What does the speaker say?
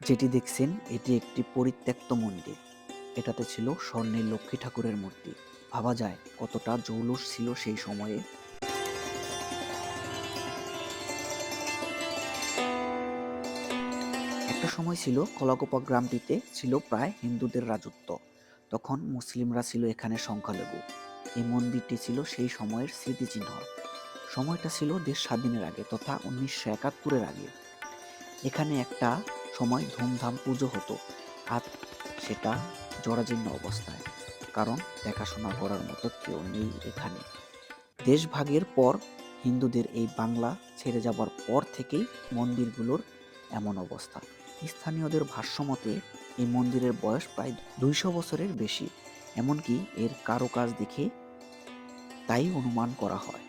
যেটি দেখছেন এটি একটি পরিত্যক্ত মন্দির। এটাতে ছিল স্বর্ণের লক্ষ্মী ঠাকুরের মূর্তি। ভাবা যায় কতটা জৌলুস ছিল সেই সময়ে। একটা সময় ছিল কলাকোপা গ্রামটিতে ছিল প্রায় হিন্দুদের রাজত্ব। তখন মুসলিমরা ছিল এখানে সংখ্যালঘু। এই মন্দিরটি ছিল সেই সময়ের স্মৃতিচিহ্ন। সময়টা ছিল দেশ স্বাধীনের আগে তথা 1971-এর আগে। এখানে একটা সময় ধুমধাম পুজো হতো, আর সেটা জরাজীর্ণ অবস্থায়, কারণ দেখাশোনা করার মতো কেউ নেই এখানে। দেশভাগের পর হিন্দুদের এই বাংলা ছেড়ে যাবার পর থেকেই মন্দিরগুলোর এমন অবস্থা। স্থানীয়দের ভাষ্যমতে এই মন্দিরের বয়স প্রায় 200 বছরের বেশি। এমনকি এর কারুকাজ দেখে তাই অনুমান করা হয়।